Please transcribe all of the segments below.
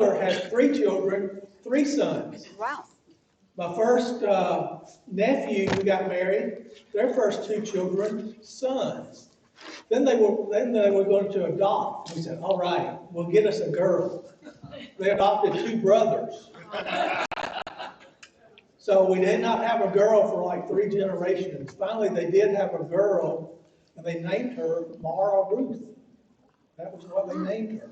has 3 children, 3 sons. Wow. My first nephew who got married, their first 2 children, sons. Then they were going to adopt. We said, all right, we'll get us a girl. They adopted 2 brothers. So we did not have a girl for like 3 generations. Finally, they did have a girl, and they named her Mara Ruth. That was what they named her.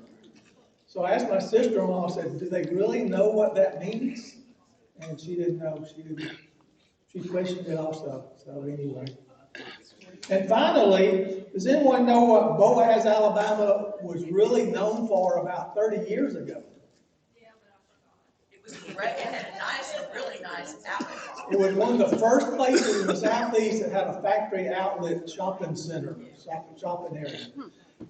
So I asked my sister-in-law, I said, do they really know what that means? And she didn't know. She questioned it also. So anyway. And finally, does anyone know what Boaz, Alabama was really known for about 30 years ago? It was great. It had a really nice outlet. It was one of the first places in the Southeast that had a factory outlet shopping center, shopping area.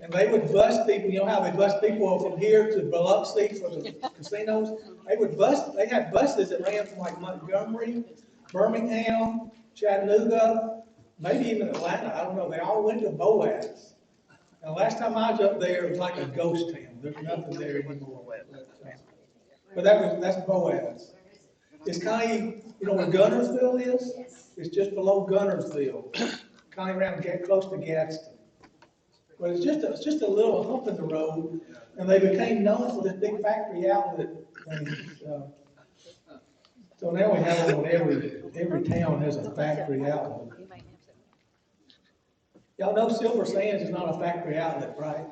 And they would bus people, you know how they bus people from here to Biloxi for the casinos? They had buses that ran from like Montgomery, Birmingham, Chattanooga, maybe even Atlanta, I don't know. They all went to Boaz. And the last time I was up there, it was like a ghost town. There's nothing there anymore. But that's Boaz. It's kind of, you know where Gunnersville is? It's just below Gunnersville, kind of around, close to Gadsden. But it's just a little hump in the road, and they became known for this big factory outlet thing. So now we have them on every town has a factory outlet. Y'all know Silver Sands is not a factory outlet, right?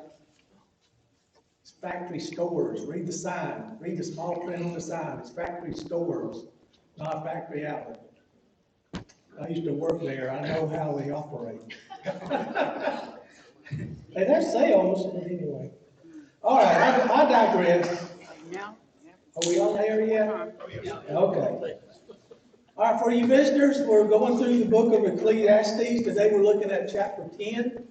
It's factory stores. Read the sign. Read the small print on the sign. It's factory stores, not a factory outlet. I used to work there. I know how they operate. They have sales, but anyway. All right, I digress. Are we on there yet? Okay. All right, for you visitors, we're going through the book of Ecclesiastes. Today we're looking at chapter 10.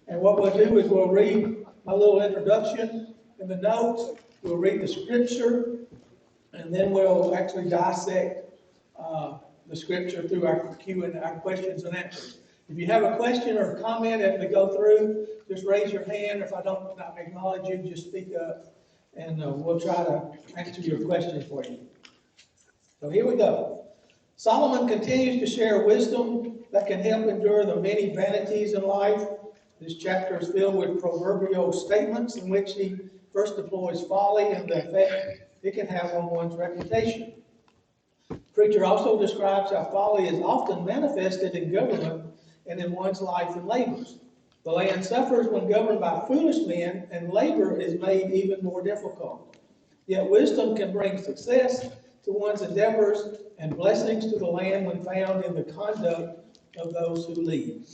And what we'll do is we'll read my little introduction in the notes. We'll read the scripture, and then we'll actually dissect the scripture through our Q&A, our questions and answers. If you have a question or a comment as we go through, just raise your hand. If I don't acknowledge you, just speak up, and we'll try to answer your question for you. So here we go. Solomon continues to share wisdom that can help endure the many vanities in life. This chapter is filled with proverbial statements in which he first deploys folly and the effect it can have on one's reputation. The preacher also describes how folly is often manifested in government and in one's life and labors. The land suffers when governed by foolish men, and labor is made even more difficult. Yet wisdom can bring success to one's endeavors and blessings to the land when found in the conduct of those who lead.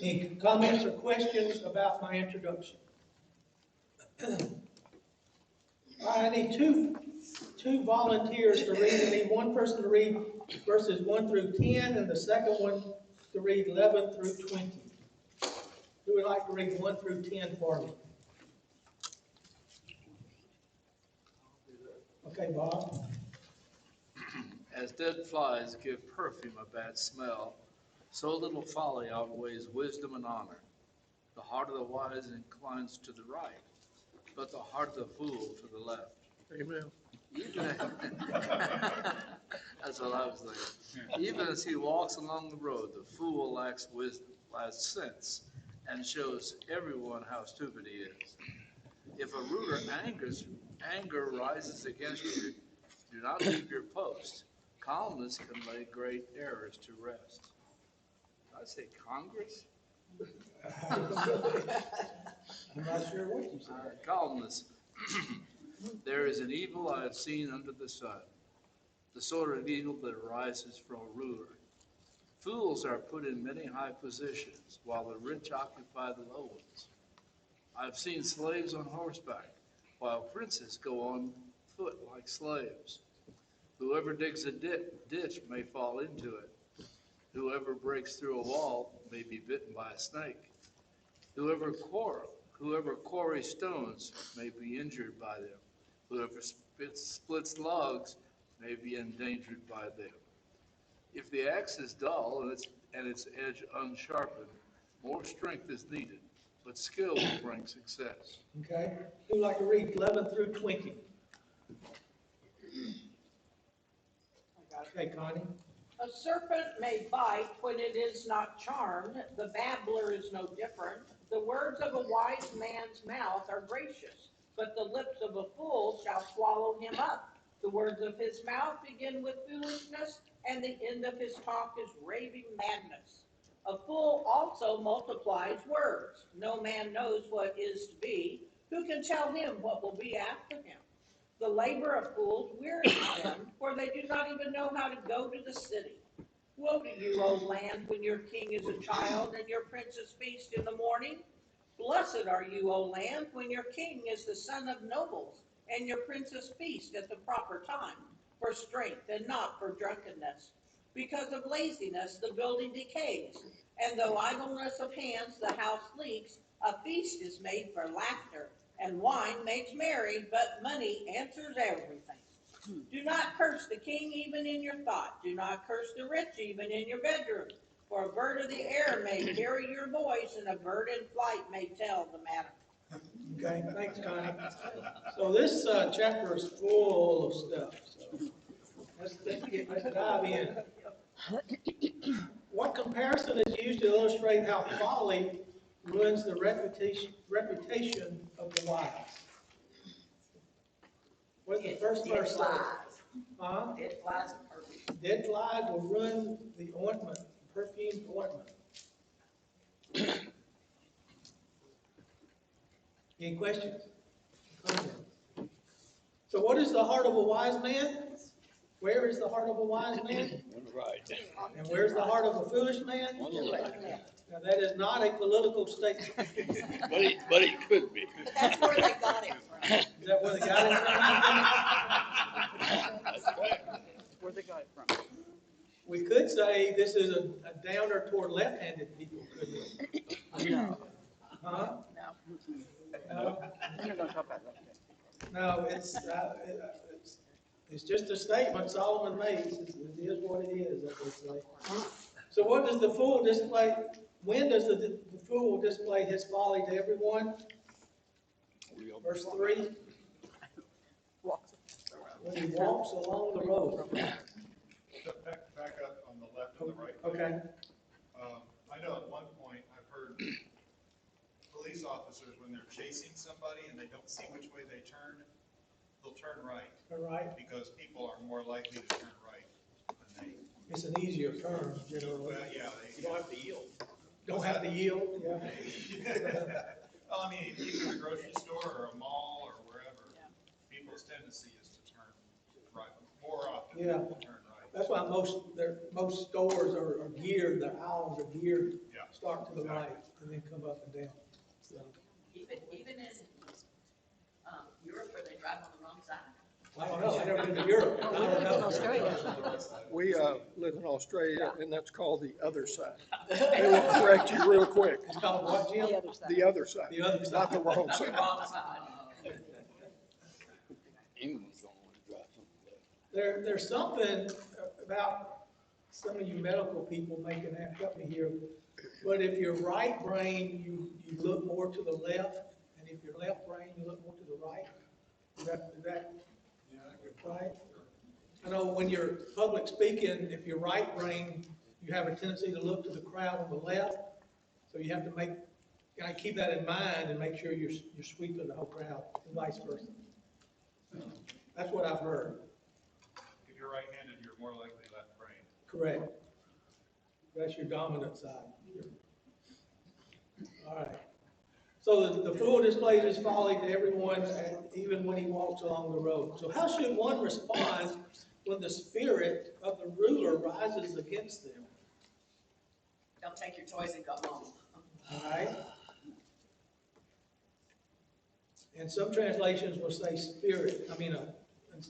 Any comments or questions about my introduction? I need two volunteers to read. I need one person to read verses 1 through 10, and the second one to read 11 through 20. Who would like to read 1 through 10 for me? Okay, Bob. As dead flies give perfume a bad smell, so little folly outweighs wisdom and honor. The heart of the wise inclines to the right, but the heart of the fool to the left. Amen. That's what I was thinking. Even as he walks along the road, the fool lacks wisdom, lacks sense, and shows everyone how stupid he is. If a ruler anger rises against you, do not leave your post. Calmness can lay great errors to rest. Did I say Congress? I'm not sure what you said. Calmness. There is an evil I have seen under the sun, the sort of evil that arises from a ruler. Fools are put in many high positions, while the rich occupy the low ones. I have seen slaves on horseback, while princes go on foot like slaves. Whoever digs a ditch may fall into it. Whoever breaks through a wall may be bitten by a snake. Whoever quarries stones may be injured by them. Whoever splits logs may be endangered by them. If the axe is dull and its edge unsharpened, more strength is needed, but skill will bring success. Okay. Who would like to read 11 through 20? Okay, Connie? A serpent may bite when it is not charmed. The babbler is no different. The words of a wise man's mouth are gracious, but the lips of a fool shall swallow him up. The words of his mouth begin with foolishness, and the end of his talk is raving madness. A fool also multiplies words. No man knows what is to be. Who can tell him what will be after him? The labor of fools wearies them, for they do not even know how to go to the city. Woe to you, O land, when your king is a child and your princes feast in the morning. Blessed are you, O land, when your king is the son of nobles and your princes feast at the proper time, for strength and not for drunkenness. Because of laziness, the building decays, and though idleness of hands, the house leaks. A feast is made for laughter, and wine makes merry, but money answers everything. Do not curse the king even in your thought. Do not curse the rich even in your bedroom. For a bird of the air may carry your voice, and a bird in flight may tell the matter. Okay, thanks, Connie. So this chapter is full of stuff. So let's dive in. What comparison is used to illustrate how folly ruins the reputation of the wise? What does the first verse say? Huh? Dead flies and perfume. Dead flies will ruin the ointment, perfumed ointment. Any questions? So what is the heart of a wise man? Where is the heart of a wise man? Right. And where's the heart of a foolish man? On the left. Now that is not a political statement. But it could be. But that's where they got it from. Is that where they got it That's right. Where they got it from? from? We could say this is a downer toward left-handed people, couldn't we? No. Huh? No. No, We're not gonna talk about that. no, it's just a statement Solomon made. It is what it is, as they say. So what does the fool display? When does the fool display his folly to everyone? Verse 3. When he walks along the road. So back up on the left and the right. Okay. I know at one point I've heard police officers, when they're chasing somebody and they don't see which way they turn, they'll turn right. All right. Because people are more likely to turn right than they. It's an easier turn, generally. Well, yeah, you don't have to yield. Don't have to yield, yeah. Well, I mean, even in a grocery store or a mall or wherever, people's tendency is to turn right more often Yeah. than to turn right. That's why most stores are geared, their aisles are geared, Yeah. start to the right and then come up and down. So, Even in Europe, where they drive on the wrong side. I don't know, I've never been to Europe. I don't know. We live in Australia, and that's called the other side. They will correct you real quick. It's called what, Jim? The other side. The other side, The other side. not the wrong Not the side. wrong side. England's gonna want to drive something. There's something about some of you medical people making that help me here. But if you're right brain, you look more to the left, and if you're left brain, you look more to the right. Is that right? I know when you're public speaking, if you're right brain, you have a tendency to look to the crowd on the left. So you have to kind of keep that in mind and make sure you're sweeping the whole crowd, and vice versa. That's what I've heard. If you're right-handed, you're more likely left brain. Correct. That's your dominant side. All right. So the fool displays his folly to everyone, even when he walks along the road. So how should one respond when the spirit of the ruler rises against them? Don't take your toys and go home. All right. And some translations will say spirit.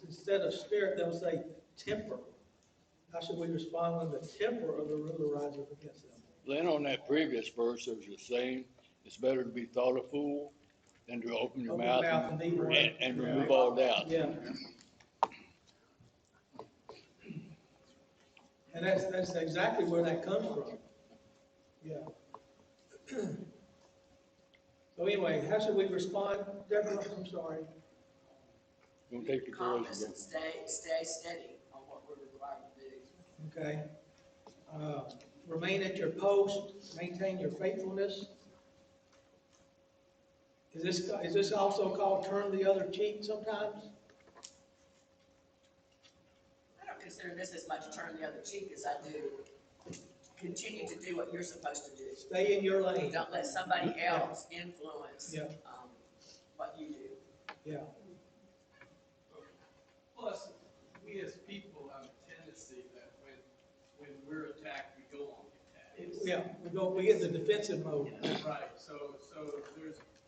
Instead of spirit, they'll say temper. How should we respond when the temper of the ruler rises against them? Lynn, on that previous verse, there's a saying, it's better to be thought a fool than to open your Open mouth mouth and be one. and remove all doubt. Yeah. And that's exactly where that comes from. Yeah. So anyway, how should we respond? Deborah, I'm sorry. Don't take the Calmness courage and stay steady on what we're required to do. Okay. Remain at your post, maintain your faithfulness. Is this also called turn the other cheek sometimes? I don't consider this as much turn the other cheek as I do continue to do what you're supposed to do. Stay in your lane. Don't let somebody else influence Yeah. what you do. Yeah. Plus, we as people have a tendency that when we're attacked, we go on the attack. Yeah, we get the defensive mode. Right, so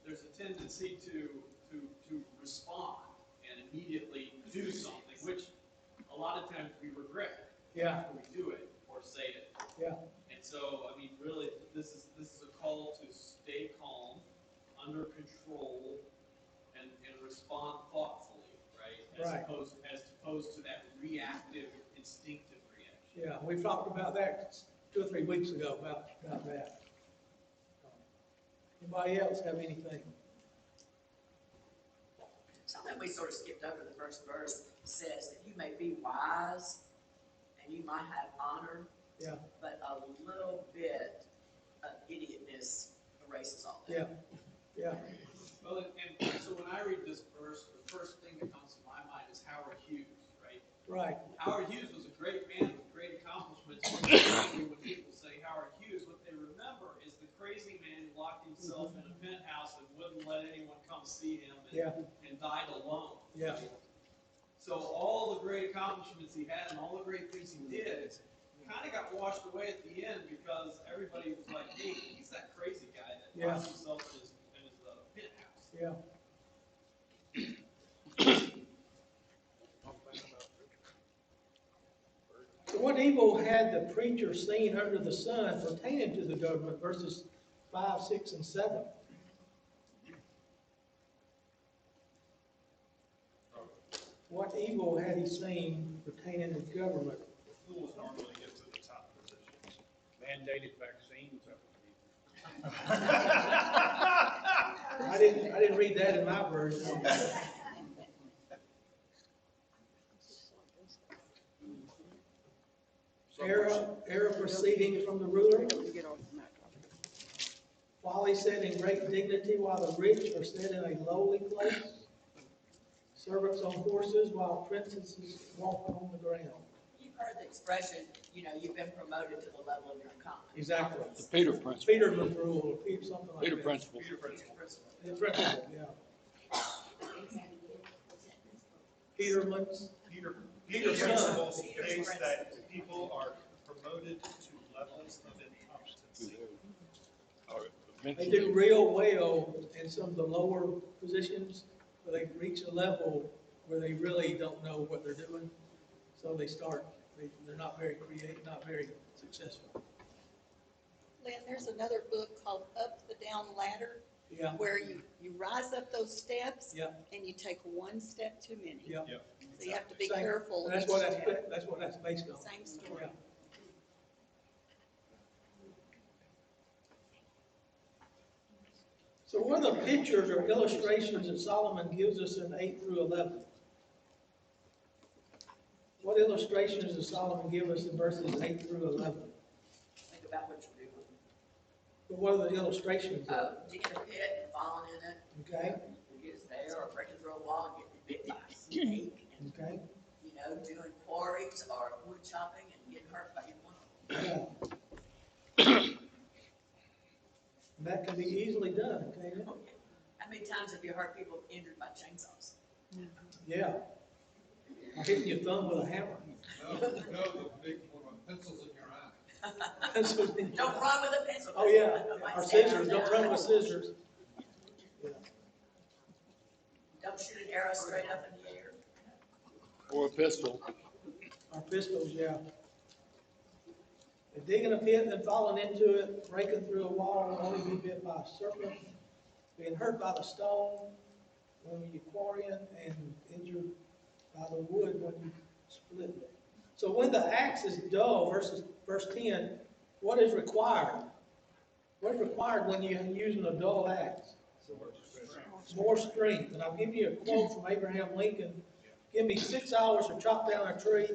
there's a tendency to respond and immediately do something, which a lot of times we regret Yeah. after we do it or say it. Yeah. And so, I mean, really, this is a call to stay calm, under control, and respond thoughtfully, right? Right. As opposed to that reactive, instinctive reaction. Yeah, we talked about that 2 or 3 weeks ago about that. Anybody else have anything? Something we sort of skipped over the first verse says that you may be wise and you might have honor, Yeah. but a little bit of idiotness erases all that. Yeah. Well, and so when I read this verse, the first thing that comes to my mind is Howard Hughes, right? Right. Howard Hughes was a great man with great accomplishments. When people say Howard Hughes, what they remember is the crazy man who locked himself in a penthouse and wouldn't let anyone come see him and died alone. Yeah. So all the great accomplishments he had and all the great things he did kind of got washed away at the end because everybody was like, hey, he's that crazy guy that locked himself in his penthouse. Yeah. So what evil had the preacher seen under the sun pertaining to the government, verses 5, 6, and 7? What evil had he seen pertaining to government? Fools normally get to the top positions. Mandated vaccines. I didn't read that in my version. Error proceeding from the ruler. Folly set in great dignity while the rich are set in a lowly place. Servants on horses while princesses walk on the ground. You've heard the expression, you've been promoted to the level of your kind. Exactly. The Peter principle. Peterman's rule, or something like that. Peter principle. The principle, yeah. Peterman's. Peter principle states that people are promoted to levels of incompetency. They do real well in some of the lower positions, but they reach a level where they really don't know what they're doing. So they're not very creative, not very successful. Lynn, there's another book called Up the Down Ladder, Yeah. where you rise up those steps, Yeah. and you take one step too many. Yeah. So you have to be Same. careful. That's each what step. that's what that's based on. Same story. Yeah. So what are the pictures or illustrations that Solomon gives us in 8 through 11? What illustrations does Solomon give us in verses 8 through 11? Think about what you're doing. But what are the illustrations? Digging a pit and falling in it. Okay. You get there, or breaking through a wall and getting bit by a snake. And, Okay. doing quarries or wood chopping and getting hurt by getting one of them. Yeah. And that can be easily done, can't it? How many times have you heard people injured by chainsaws? Yeah. Or hitting your thumb with a hammer. No, the big one with pencils in your eye. Don't run with a pencil. Oh, yeah. Or scissors. Don't run with scissors. Yeah. Don't shoot an arrow straight up in the air. Or a pistol. Our pistols, yeah. And digging a pit and then falling into it, breaking through a wall, only be bit by a serpent, being hurt by the stone when you quarrying, and injured by the wood when you split it. So when the axe is dull, verse 10, what is required? What is required when you're using a dull axe? More strength. And I'll give you a quote from Abraham Lincoln give me 6 hours to chop down a tree,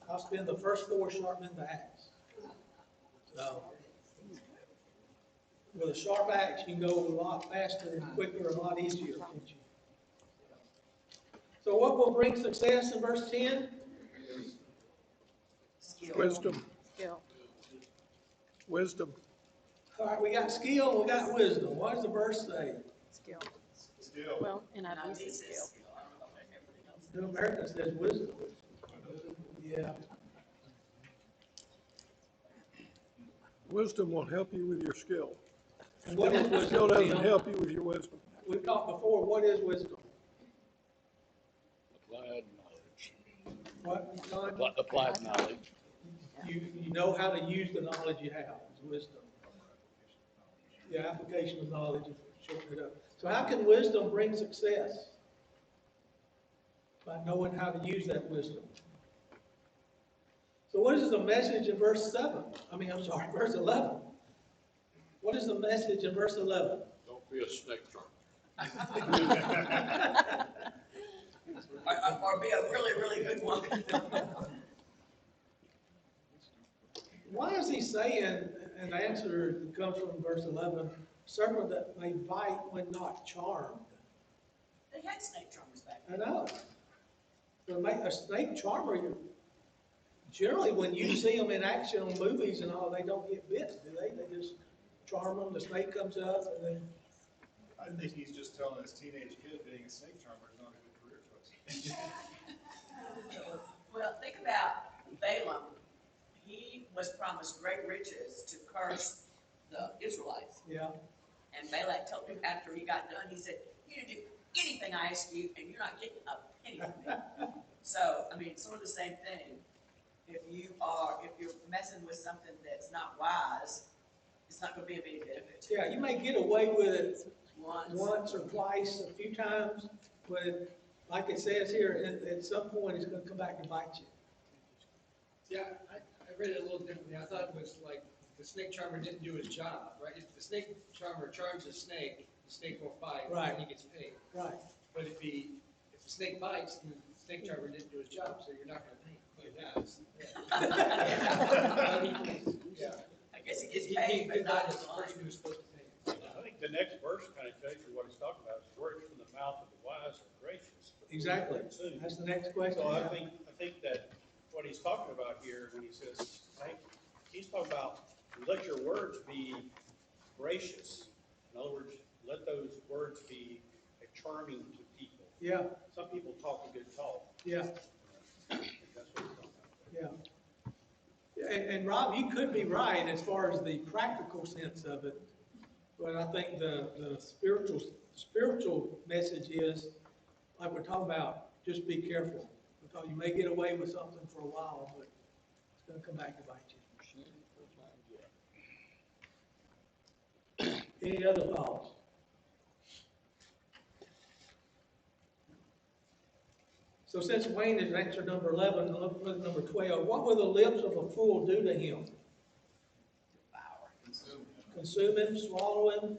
I'll spend the first 4 sharpening the axe. So, with a sharp axe, you can go a lot faster and quicker, a lot easier, can't you? So what will bring success in verse 10? Wisdom, Skill. wisdom. All right, we got skill, we got wisdom. What does the verse say? Skill. Still. Well, and Now, I this use is skill. skill. I don't know about everything else. New American says wisdom. Yeah. Wisdom will help you with your skill. And what is Skill wisdom? doesn't Tim? help you with your wisdom. We've talked before, what is wisdom? Applied knowledge. What, John? Applied knowledge. You know how to use the knowledge you have, is wisdom. Yeah, application of knowledge, shorten it up. So how can wisdom bring success? By knowing how to use that wisdom. So what is the message in verse 7? Verse 11. What is the message in verse 11? Don't be a snake charmer. Or be a really, really good one. Why is he saying, and the answer comes from verse 11, serpent that may bite when not charmed? They had snake charmers back I then. know. To make a snake charmer, generally when you see them in action on movies and all, they don't get bit, do they? They just charm them, the snake comes up, and then, I think he's just telling his teenage kid being a snake charmer is not a good career choice. Well, think about Balaam. He was promised great riches to curse the Israelites. yeah. And Balak told him after he got done, he said, "You didn't do anything I asked you, and you're not getting a penny from me." So, I mean, it's sort of the same thing. If you're messing with something that's not wise, it's not going to be of any benefit to you. Yeah, you may get away with it Once. once or twice, a few times, but like it says here, at some point, it's gonna come back to bite you. Yeah, I read it a little differently. I thought it was like the snake charmer didn't do his job, right? If the snake charmer charms a snake, the snake will bite, Right. and he gets paid. Right. But if the snake bites, then the snake charmer didn't do his job, so you're not gonna pay him. Yeah. I guess he gets He paid, but did not that his as the life. person who was supposed to pay him. I think the next verse kind of tells you what he's talking about. It's words from the mouth of the wise and gracious. Exactly. That's the next question. So I think that what he's talking about here when he says, he's talking about let your words be gracious. In other words, let those words be charming to people. Yeah, Some people talk a good talk. yeah, That's what he's talking about. yeah. And Rob, you could be right as far as the practical sense of it, but I think the spiritual message is, like we're talking about, just be careful, because you may get away with something for a while, but it's gonna come back to bite you. Any other thoughts? So since Wayne has answered number 11, look at number 12. What will the lips of a fool do to him? Consume him, swallow him,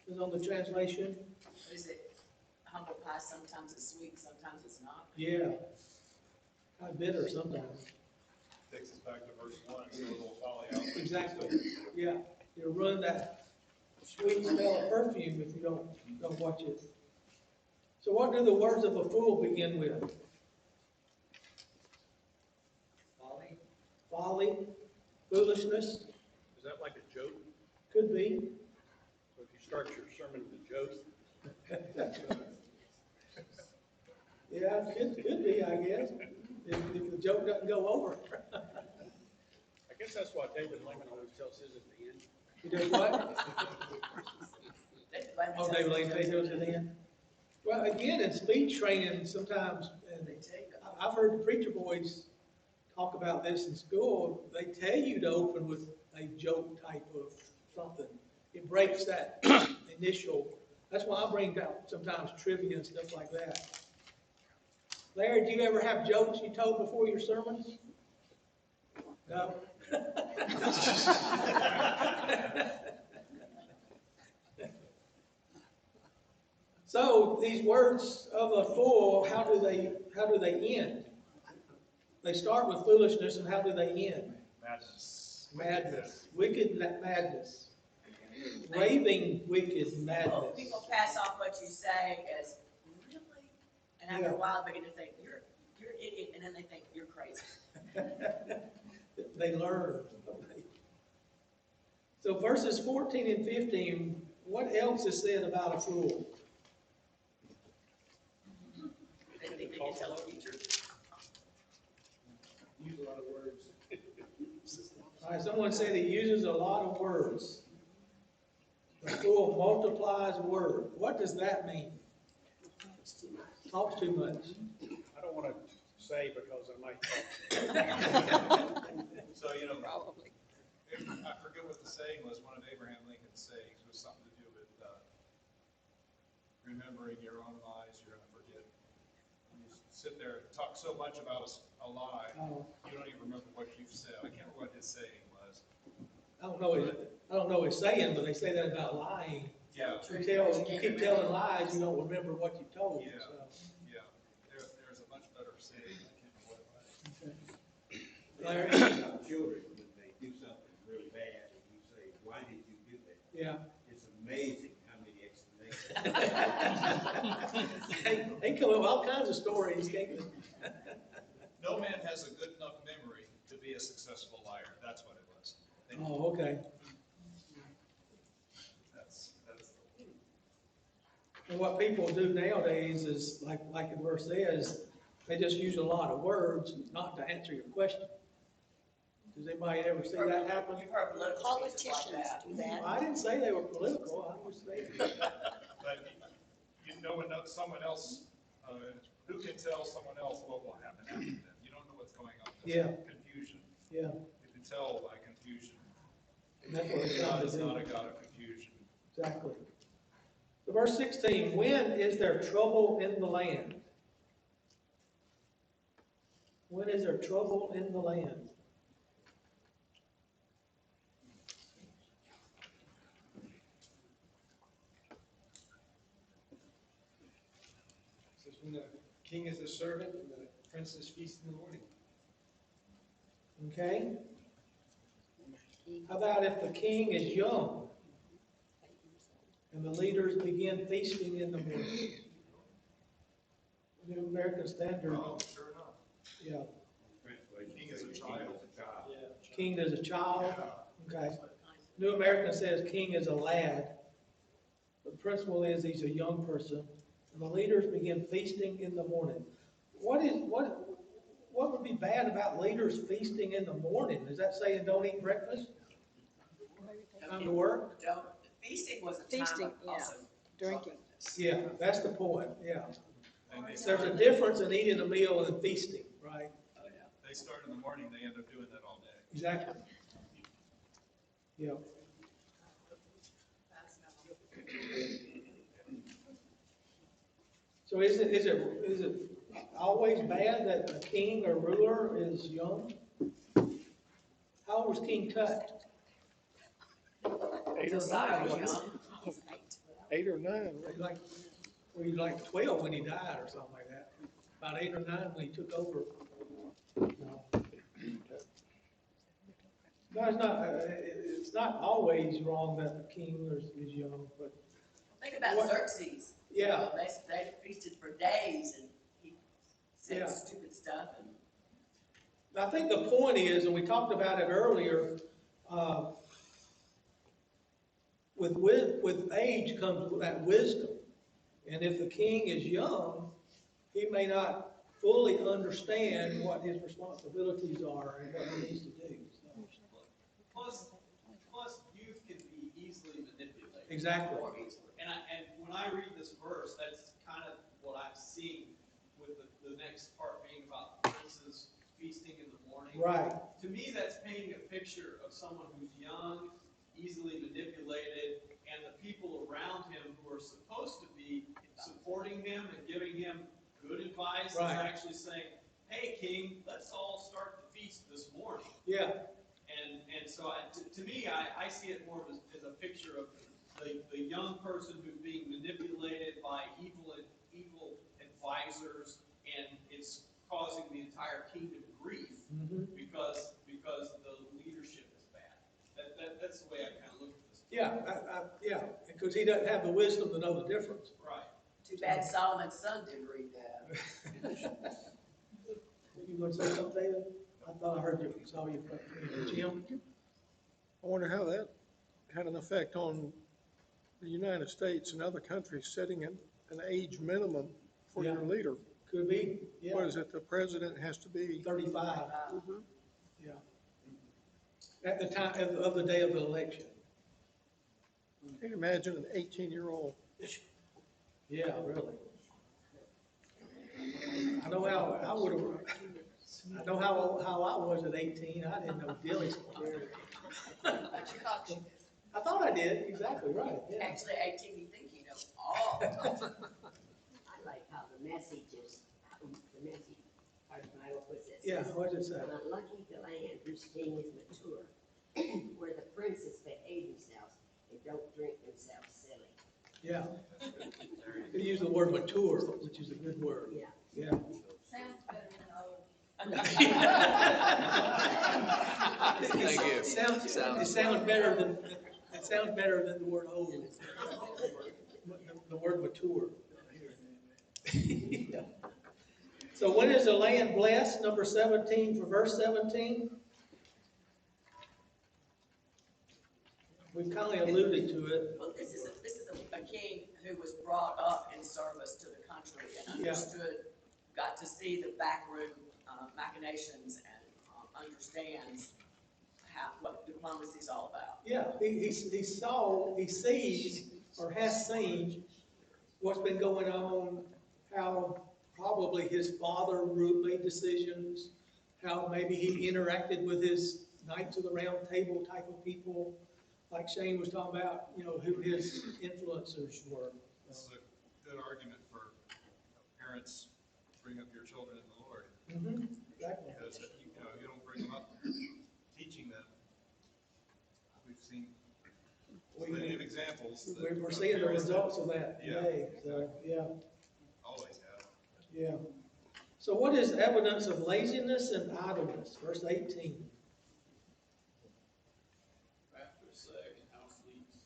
is on the translation. What is it? Humble pie, sometimes it's sweet, sometimes it's not. Yeah. Kind of bitter sometimes. Takes us back to verse 1, it's a little folly out. Exactly. Yeah. You'll ruin that sweet smell of perfume if you don't watch it. So what do the words of a fool begin with? Folly? Folly, foolishness, Is that like a joke? could be. So if you start your sermon with a joke, Yeah, could be, I guess, if the joke doesn't go over. I guess that's what David Lynn always tells his at the end. You does what? Oh, David Lane takes those at the end. Well, again, in speech training, sometimes, and I've heard the preacher boys talk about this in school. They tell you to open with a joke type of something. It breaks that initial. That's why I bring out sometimes trivia and stuff like that. Larry, do you ever have jokes you told before your sermons? No. So these words of a fool, how do they end? They start with foolishness, and how do they end? Madness. Madness. Wicked madness. Raving wicked madness. People pass off what you say as, really? And after Yeah. a while, they begin to think, you're an idiot, and then they think you're crazy. They learn. So verses 14 and 15, what else is said about a fool? They think they can tell the future. Use a lot of words. All right, someone said he uses a lot of words. The fool multiplies words. What does that mean? Talks too much. I don't want to say because I might talk. So, you know, Probably. I forget what the saying was, one of Abraham Lincoln's sayings was something to do with remembering your own lies, you're going to forget. You sit there and talk so much about a lie, you don't even remember what you've said. I can't remember what his saying was. I don't know his saying, but they say that about lying. Yeah. You keep telling lies, you don't remember what you told. Yeah. So. Yeah. There's a much better saying. I can't remember what it was. Larry? Children, when they do something really bad, and you say, "Why did you do that?" Yeah. It's amazing how many explanations. They come up with all kinds of stories, can't they? No man has a good enough memory to be a successful liar. That's what it was. Thank you. Oh, okay. That's And what people do nowadays is, like the verse says, they just use a lot of words not to answer your question. Does anybody ever see that happen? You've heard political speeches like Politicians that. do that. I didn't say they were political. I was saying. But you know when someone else, who can tell someone else what will happen after them? You don't know what's going on. There's Yeah. Confusion. Yeah. You can tell by confusion. And that's what they're trying God to is do. not a God of confusion. Exactly. So verse 16, when is there trouble in the land? When is there trouble in the land? It says when the king is a servant and the princess feast in the morning. Okay? How about if the king is young and the leaders begin feasting in the morning? New American Standard. Oh, sure enough. Yeah. King is a child. King is a child. Okay. New American says king is a lad. The principle is he's a young person. And the leaders begin feasting in the morning. What would be bad about leaders feasting in the morning? Is that saying don't eat breakfast? Come to work? Feasting was a time Feasting, of yeah. also Drinking. Yeah, that's the point. Yeah. And they There's start, a difference in eating a meal and feasting, right? they start in the morning, they end up doing that all day. Exactly. Yeah. So is it always bad that a king or ruler is young? How old was King Tut? 8 or 9, wasn't it? 8 or 9. He was like 12 when he died or something like that. About 8 or 9 when he took over. No, it's not always wrong that the king is young, but Think about What- Xerxes. yeah. They feasted for days and he said Yeah. stupid stuff. And I think the point is, and we talked about it earlier, with age comes that wisdom. And if the king is young, he may not fully understand what his responsibilities are and what he needs to do. So, Plus, youth can be easily manipulated. exactly. more easily. And when I read this verse, that's kind of what I'm seeing with the next part being about princes feasting in the morning. Right. To me, that's painting a picture of someone who's young, easily manipulated, and the people around him who are supposed to be supporting him and giving him good advice Right. is actually saying, hey, king, let's all start the feast this morning. Yeah. And so to me, I see it more as a picture of the young person who's being manipulated by evil advisors, and it's causing the entire kingdom grief because the leadership is bad. That's the way I kind of look at this. Yeah, because he doesn't have the wisdom to know the difference. Right. Too bad Solomon's son didn't read that. You want to say something, David? I thought I heard you, saw you, Jim? I wonder how that had an effect on the United States and other countries setting an age minimum for your leader. Could be, yeah. What is it, the president has to be? 35. Yeah. At the time of the day of the election. Can you imagine an 18-year-old? Yeah, really. I know how I would have. I know how I was at 18. I didn't know dilly. I thought I did. Exactly right. Yeah. Actually, 18, you think you know all. I like how the message part of the Bible puts it. Yeah, what does it say? Lucky the land whose king is mature, where the princes behave themselves and don't drink themselves silly. Yeah. You use the word mature, which is a good word. Yeah. Yeah. Sounds better than old. Thank you. It sounds better than the word old. The word mature. Yeah. So when is the land blessed? Number 17 for verse 17. We've kind of alluded to it. Well, this is a king who was brought up in service to the country and understood, got to see the backroom machinations and understands what diplomacy is all about. Yeah, he sees, or has seen what's been going on, how probably his father made decisions, how maybe he interacted with his Knights of the Round Table type of people, like Shane was talking about, who his influencers were. This is a good argument for parents bring up your children in the Lord. Exactly. Because you don't bring them up teaching them. We've seen plenty of examples. We're seeing the results of that today. So, yeah. Always have. Yeah. So what is evidence of laziness and idleness? Verse 18. Rafters sag and house leaks.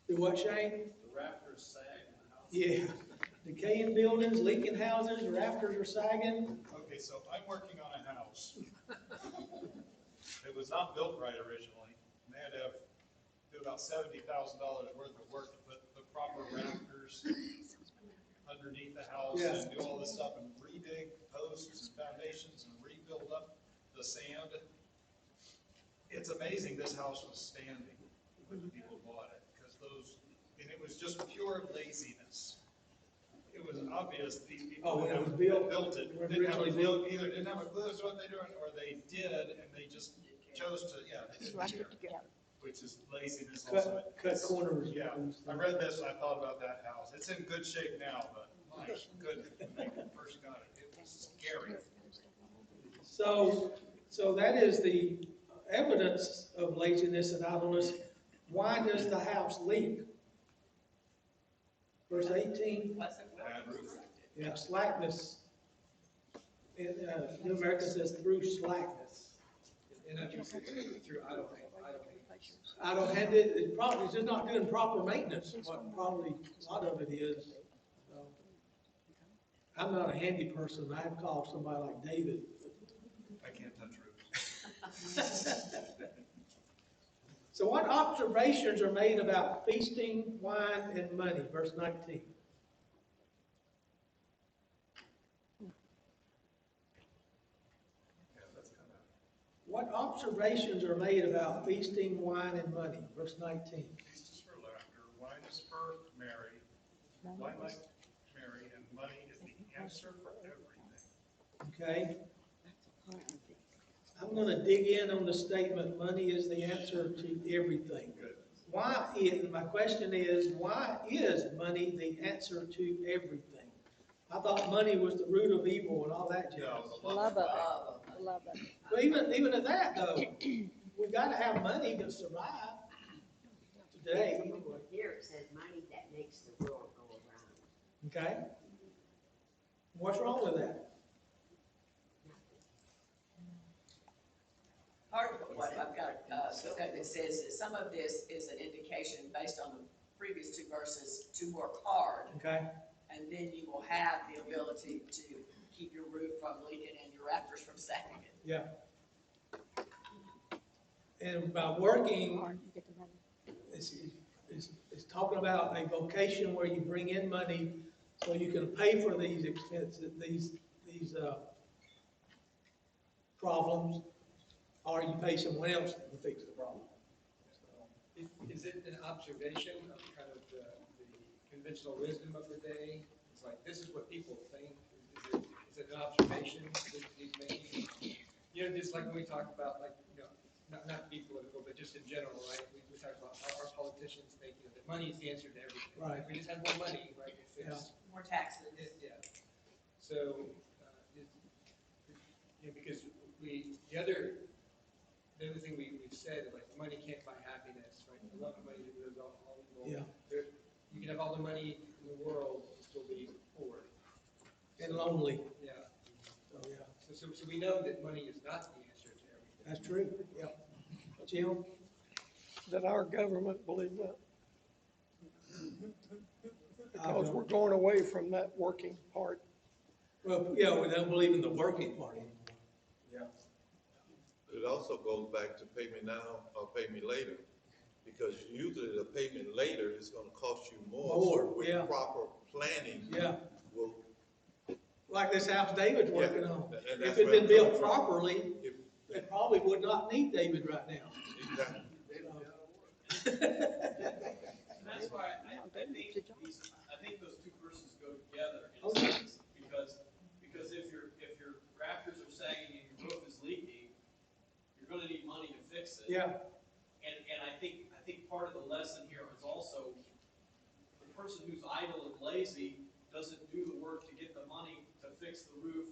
Do what, Shane? The rafters sag and the house Yeah. Decaying buildings, leaking houses, rafters are sagging. Okay, so I'm working on a house. It was not built right originally. And they had to do about $70,000 worth of work to put the proper rafters underneath the house and do all this stuff and redig posts and foundations and rebuild up the sand. It's amazing this house was standing when people bought it, because and it was just pure laziness. It was obvious these people that built it didn't have a clue as to what they're doing, or they did and they just chose to, they didn't care, which is laziness also. Cut corners. Yeah, I read this and I thought about that house. It's in good shape now, but my goodness, when they first got it, it was scary. So that is the evidence of laziness and idleness. Why does the house leak? Verse 18. Yeah, slackness. New American says through slackness. And I think through Idle-handed, it's just not doing proper maintenance. What probably a lot of it is. So, I'm not a handy person. I'd call somebody like David. I can't touch roofs. So what observations are made about feasting, wine, and money? Verse 19. What observations are made about feasting, wine, and money? Verse 19. Feast is for laughter, wine is for merry, wine like merry, and money is the answer for everything. Okay. I'm going to dig in on the statement, money is the answer to everything. Good. My question is, why is money the answer to everything? I thought money was the root of evil and all that jazz. No, Love it. But even at that, though, we got to have money to survive, to today. Here it says money that makes the world go around. Okay? What's wrong with that? Part of what I've got, that says that some of this is an indication based on the previous two verses to work hard. Okay? And then you will have the ability to keep your roof from leaking and your rafters from sagging. Yeah. And by working, it's talking about a vocation where you bring in money so you can pay for these expenses, these problems, or you pay someone else to fix the problem. Is it an observation of kind of the conventional wisdom of the day? It's like, this is what people think. Is it an observation that he's making? You know, just like when we talk about, like, you know, not to be political, but just in general, right? We talk about how our politicians think, you know, that money is the answer to everything. Right. If we just have more money, right? More taxes. Yeah. So, you know, because the other thing we've said, like, money can't buy happiness, right? A lot of money is all evil. Yeah. You can have all the money in the world and still be poor. And lonely. Yeah. So, yeah. So we know that money is not the answer to everything. That's true. Yeah. Jim? That our government believe that? Because we're going away from that working part. Well, yeah, we don't believe in the working part anymore. Yeah. It also goes back to pay me now or pay me later, because usually the payment later is going to cost you more. So with yeah. proper planning. Yeah. Will, like this house David's working on. and If that's it had where been I'm built coming from. properly, it probably would not need David right now. Exactly. And that's why I think those two verses go together in a sense, because if your rafters are sagging and your roof is leaking, you're going to need money to fix it. Yeah. And I think part of the lesson here is also the person who's idle and lazy doesn't do the work to get the money to fix the roof,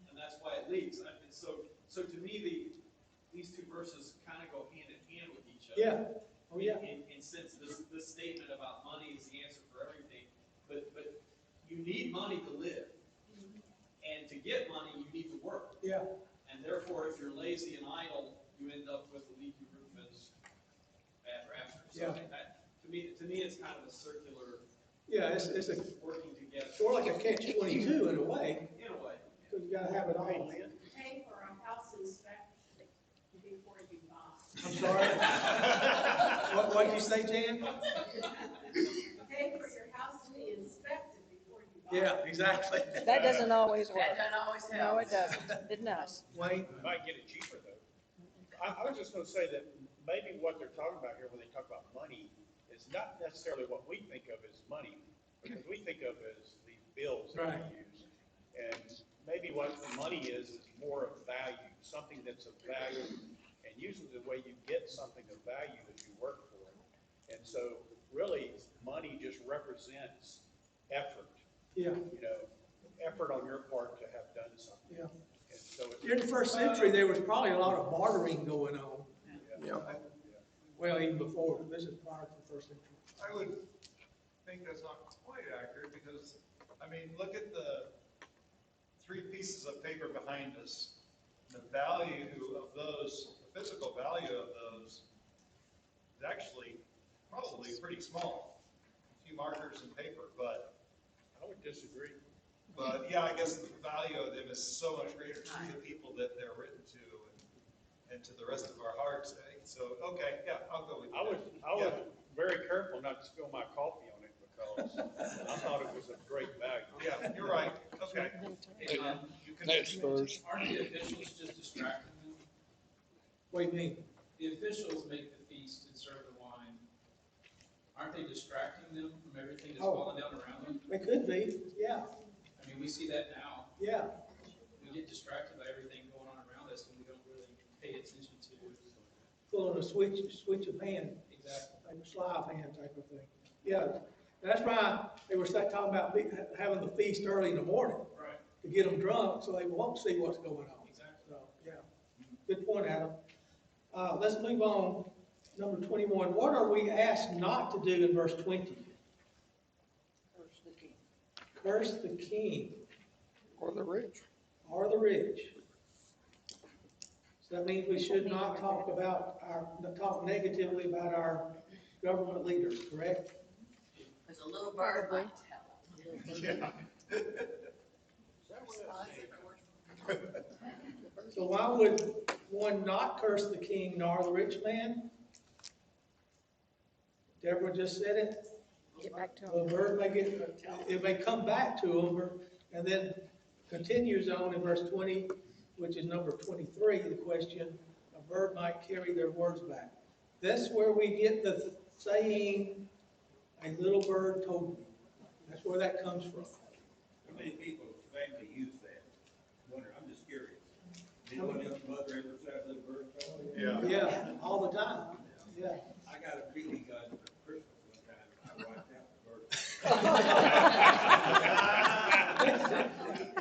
and that's why it leaks. And so to me, these two verses kind of go hand in hand with each other. Yeah. Oh, yeah. In sense, this statement about money is the answer for everything, but you need money to live, and to get money, you need to work. Yeah. And therefore, if you're lazy and idle, you end up with a leaky roof and bad rafters. So Yeah. To me, it's kind of a circular. Yeah, it's a working together. sort of like a catch-22 in a way. In a way. Because you gotta have it all. Pay for a house inspection before you buy. I'm sorry? What did you say, Jan? Pay for your house to be inspected before you buy. Yeah, exactly. That doesn't always work. That doesn't always help. No, it doesn't. It does. Wayne? You might get it cheaper though. I was just gonna say that maybe what they're talking about here when they talk about money is not necessarily what we think of as money, because we think of as these bills that Right. we use. And maybe what money is more of value, something that's of value. And usually the way you get something of value is you work for it. And so really money just represents effort. Yeah. You know, effort on your part to have done something. Yeah. And so it's, In the first century, there was probably a lot of bartering going on. yeah. Well, even before, this is prior to the first century. I would think that's not quite accurate, because, I mean, look at the 3 pieces of paper behind us. The value of those, the physical value of those is actually probably pretty small. A few markers and paper, but. I would disagree. But yeah, I guess the value of them is so much greater to the people that they're written to and to the rest of our hearts. So, okay, yeah, I'll go with you. I was very careful not to spill my coffee on it because I thought it was of great value. Yeah, you're right. Okay. You can, Next verse. aren't the officials just distracting them? What do you mean? The officials make the feast and serve the wine. Aren't they distracting them from everything that's falling down around them? It could be, yeah. I mean, we see that now. Yeah. We get distracted by everything going on around us and we don't really pay attention to. Pulling a switch of hand. Exactly. Like a sleight of hand type of thing. Yeah. That's why they were talking about having the feast early in the morning. Right. To get them drunk so they won't see what's going on. Exactly. So, yeah. Good point, Adam. Let's move on. Number 21, what are we asked not to do in verse 20? Curse the king. Curse the king Or the rich. or the rich. So that means we should not talk negatively about our government leaders, correct? Because a little bird might tell. So why would one not curse the king nor the rich man? Deborah just said it. Get back to The bird may it may come back to him, and then continues on in verse 20, which is number 23, the question, a bird might carry their words back. That's where we get the saying, a little bird told me. That's where that comes from. How many people family use that? Wonder, I'm just curious. Anyone else mother ever said little bird told me? Yeah, all the time. Yeah. I got a BB gun for Christmas one time, I wiped out the bird.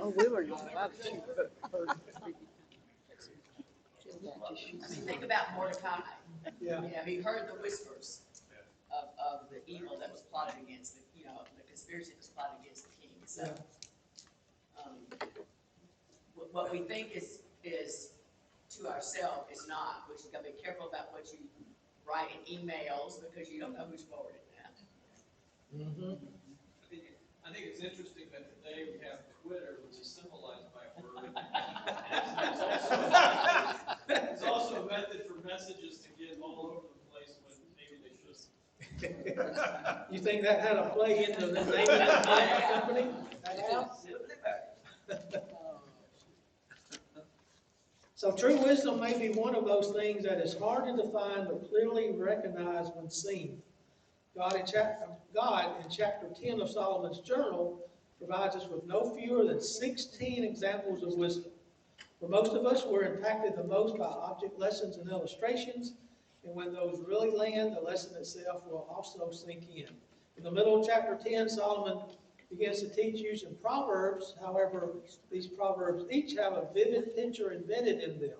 Oh, we were not allowed to shoot birds. Think about Mordecai. Yeah. You know, he heard the whispers of the evil that was plotted against the, the conspiracy that was plotted against the king. So, what we think is to ourselves is not. We should be careful about what you write in emails because you don't know who's forwarding that. Mm-hmm. I think it's interesting that today we have Twitter, which is symbolized by a bird. It's also a method for messages to get all over the place when maybe they shouldn't. You think that had a play into the name of the company? So true wisdom may be one of those things that is hard to define but clearly recognized when seen. God in chapter 10 of Solomon's Journal provides us with no fewer than 16 examples of wisdom. For most of us, we're impacted the most by object lessons and illustrations, and when those really land, the lesson itself will also sink in. In the middle of chapter 10, Solomon begins to teach using Proverbs. However, these Proverbs each have a vivid picture embedded in them.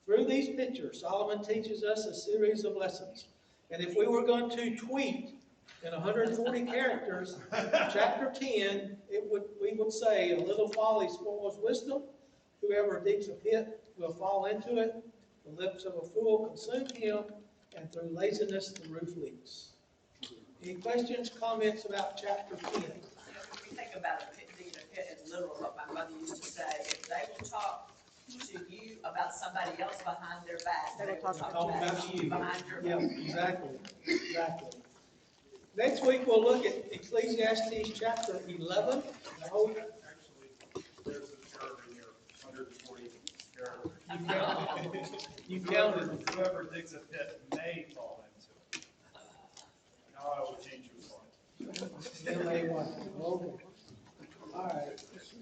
Through these pictures, Solomon teaches us a series of lessons. And if we were going to tweet in 140 characters, chapter 10, we would say, a little folly spoils wisdom. Whoever digs a pit will fall into it. The lips of a fool consume him, and through laziness the roof leaks. Any questions, comments about chapter 10? We think about a pit, digging a pit as literal, what my mother used to say. If they will talk to you about somebody else behind their back, they will talk about you behind your back. Yeah, exactly. Next week we'll look at Ecclesiastes Chapter 11. Actually, there's a error in your 140 error. You counted. Whoever digs a pit may fall into it. Now I will change your mind. Okay. All right.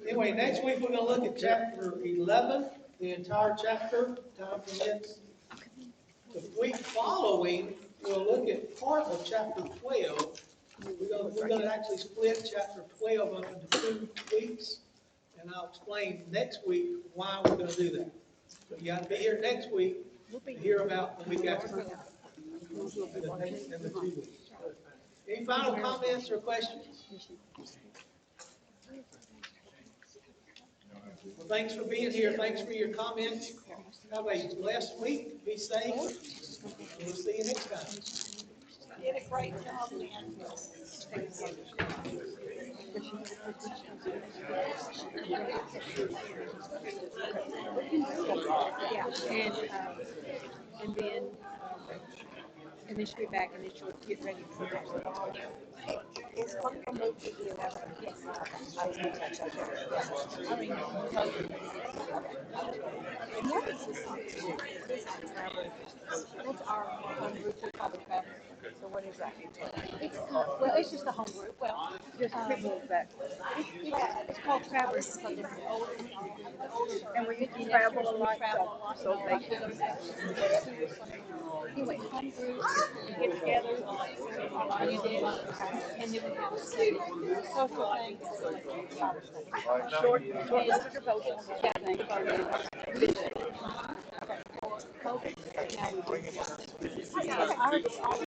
Anyway, next week we're going to look at chapter 11, the entire chapter. Time permits. The week following, we'll look at part of chapter 12. We're going to actually split chapter 12 up into 2 weeks, and I'll explain next week why we're going to do that. But you got to be here next week to hear about the week after and the 2 weeks. Any final comments or questions? Well, thanks for being here. Thanks for your comments. Have a blessed week. Be safe. We'll see you next time. Did a great job, Lynn. Yeah, and then she'll be back, and then she'll get ready for that. It's going to move to the 11th. Yes. I mean, and what is this song? That's our home group, we call it Travel. So what is that? Well, it's just a home group. Well, just people that, it's called Travelers because it's an old, and we get to travel a lot, so they anyway, home group, we get together, you did, and then we have a social thing, short, short devotion, chat thing. Now we bring it up. I already